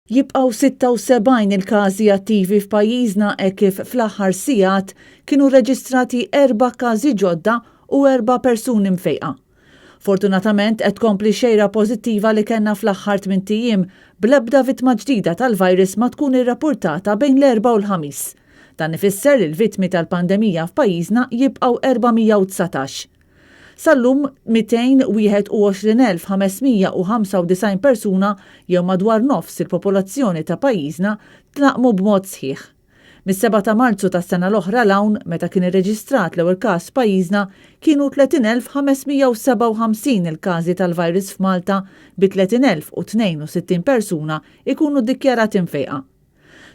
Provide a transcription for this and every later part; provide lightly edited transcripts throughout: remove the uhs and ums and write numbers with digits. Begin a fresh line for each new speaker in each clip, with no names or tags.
Jibqgħu 76 il-każi attivi f'pajjiżna hekk kif fl-aħħar sigħat kienu rreġistrati 4 każi ġodda u 4 persuni mfejqa. Fortunatament qed tkompli xejra pożittiva li kellna fl-aħħar 8 ijiem bl-ebda vittma ġdida tal-virus ma tkun irrappurtata bejn l-Erbgħa u l-Ħamis. Dan ifisser li l-vittmi tal-pandemija f'pajjiżna jibqgħu 419. Sal-lum 221,595 persuna jew madwar nofs il-popolazzjoni ta' pajjiżna tlaqmu b'mod sħiħ. Mis-7 ta' Marzu tas-sena l-oħra l-hawn meta kien irreġistrat l-ewwel każ f'pajjiżna kienu 30,557 il-każi tal-virus f'Malta bi 30,062 persuna ikunu ddikjarati mfejqa.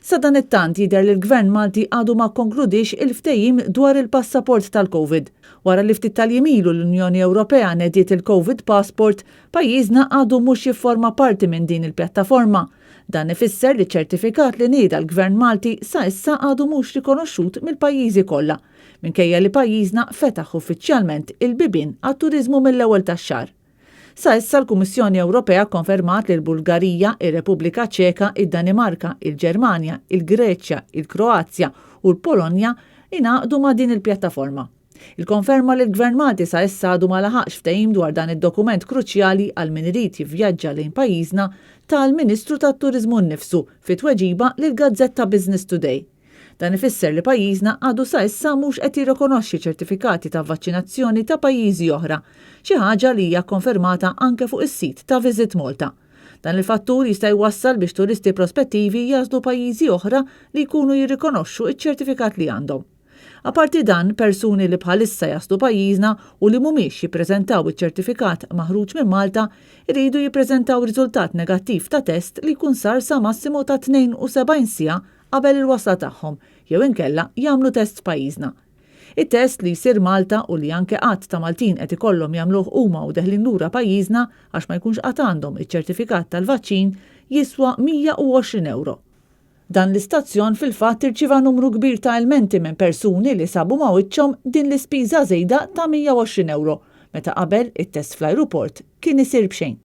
Sa dan it-tant jidher li l-Gvern Malti għadu ma konkludix il-ftehim dwar il-passaport tal-Covid. Wara li ftit tal-jimilu l-Unjoni Ewropea nediet il-Covid Passport, pajjiżna għadu mhux jifforma parti minn din il-pjattaforma. Dan ifisser li ċertifikat li nieda l-Gvern Malti sa issa għadu mhux rikonoxxut mill-pajjiżi kollha, minkejja li pajjiżna fetaħ uffiċjalment il-bibien għat-turiżmu mill-ewwel tax-xahar. Sa issa l-Kummissjoni Ewropea konfermat li l-Bulgarija, ir-Repubblika Ċeka, id-Danimarka, il-Ġermanja, il-Greċja, il-Kroazja u l-Polonja ingħaqdu ma' din il-pjattaforma. Il-konferma li l-Gvern Malti sa issa għadu ma laħaqx ftehim dwar dan id-dokument kruċjali għal min irid jivvjaġġa lejn pajjiżna tal-Ministru tat-Turiżmu nnifsu fit-tweġiba lill-Gazzetta Business Today. Dan ifisser li pajjiżna għadu sa issa mhux qed jirrikonoxxi ċertifikati ta' vaċċinazzjoni ta' pajjiżi oħra, xi ħaġa li hija konfermata anke fuq is-sit ta' Visit Malta. Dan il-fattur jista' jwassal biex turisti prospettivi jażlu pajjiżi oħra li jkunu jirrikonoxxu iċ-ċertifikat li għandhom. Aparti dan, persuni li bħalissa jaslu pajjiżna u li mhumiex jippreżentaw iċ-ċertifikat maħruġ minn Malta jridu jippreżentaw riżultat negattiv ta' test li jkun sar sa massimu ta' 72 siegħa qabel il-wasla tagħhom jew inkella jagħmlu test f'pajjiżna. It-test li jsir Malta u li anke qatt ta' Maltin qed ikollhom jagħmluh huma u deħlin lura pajjiżna għax ma jkunx qatt għandhom iċ-ċertifikat tal-vaċċin jiswa €120. Dan l-istazzjon fil-fatt irċieva numru kbir ta' ilmenti minn persuni li sabu ma' wiċċhom din l-ispiża żejda ta' €120 meta qabel it-test fl-ajruport kien isir b'xejn.